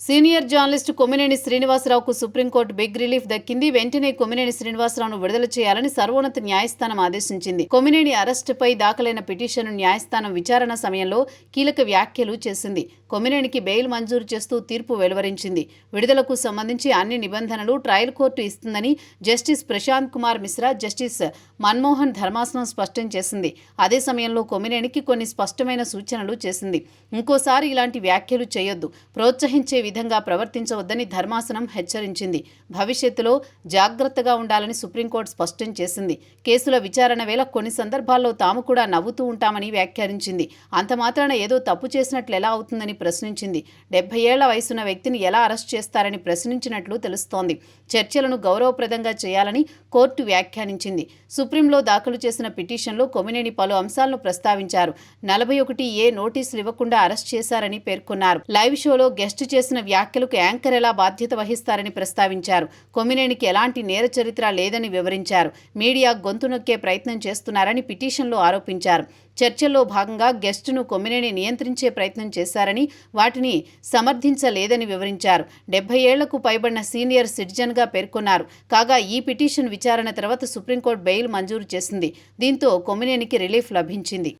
Senior journalist Kommineni శ్రీనివాసరావుకు supreme court big relief దక్కింది. వెంటనే కొమ్మినేని శ్రీనివాసరావును విడుదల చేయాలని సర్వోన్నత న్యాయస్థానం ఆదేశించింది. కొమ్మినేని అరెస్టుపై దాఖలైన పిటిషన్ను న్యాయస్థానం విచారణ సమయంలో కీలక వ్యాఖ్యలు చేసింది. కొమ్మినేనికి బెయిల్ మంజూరు చేస్తూ తీర్పు వెలువరించింది. విడుదలకు సంబంధించి అన్ని నిబంధనలు ట్రయల్ కోర్టు ఇస్తుందని జస్టిస్ ప్రశాంత్ కుమార్ మిశ్రా, జస్టిస్ మన్మోహన్ ధర్మాసనం స్పష్టం చేసింది. అదే సమయంలో కొమ్మినేనికి కొన్ని స్పష్టమైన సూచనలు చేసింది. ఇంకోసారి ఇలాంటి వ్యాఖ్యలు చేయొద్దు, ప్రోత్సహించే విధంగా ప్రవర్తించవద్దని ధర్మాసనం హెచ్చరించింది. భవిష్యత్తులో జాగ్రత్తగా ఉండాలని సుప్రీంకోర్టు స్పష్టం చేసింది. కేసుల విచారణ వేళ కొన్ని సందర్భాల్లో తాము కూడా నవ్వుతూ ఉంటామని వ్యాఖ్యానించింది. అంత మాత్రాన ఏదో తప్పు చేసినట్లు ఎలా అవుతుందని ప్రశ్నించింది. 70 ఏళ్ల వయసున్న వ్యక్తిని ఎలా అరెస్ట్ చేస్తారని ప్రశ్నించినట్లు తెలుస్తోంది. చర్చలను గౌరవప్రదంగా చేయాలని కోర్టు వ్యాఖ్యానించింది. సుప్రీంలో దాఖలు చేసిన పిటిషన్లో కొమ్మినేని పలు అంశాలను ప్రస్తావించారు. 41A నోటీసులు ఇవ్వకుండా అరెస్ట్ చేశారని పేర్కొన్నారు. లైవ్ షోలో గెస్ట్ చేసిన వ్యాఖ్యలకు యాంకర్ ఎలా బాధ్యత వహిస్తారని ప్రస్తావించారు. కొమ్మినేనికి ఎలాంటి నేర చరిత్ర లేదని వివరించారు. మీడియా గొంతు నొక్కే ప్రయత్నం చేస్తున్నారని పిటిషన్లో ఆరోపించారు. చర్చల్లో భాగంగా గెస్టును కొమ్మినేని నియంత్రించే ప్రయత్నం చేశారని, వాటిని సమర్థించలేదని వివరించారు. 70 ఏళ్లకు పైబడిన సీనియర్ సిటిజన్గా పేర్కొన్నారు. కాగా ఈ పిటిషన్ విచారణ తర్వాత సుప్రీంకోర్టు బెయిల్ మంజూరు చేసింది. దీంతో కొమ్మినేనికి రిలీఫ్ లభించింది.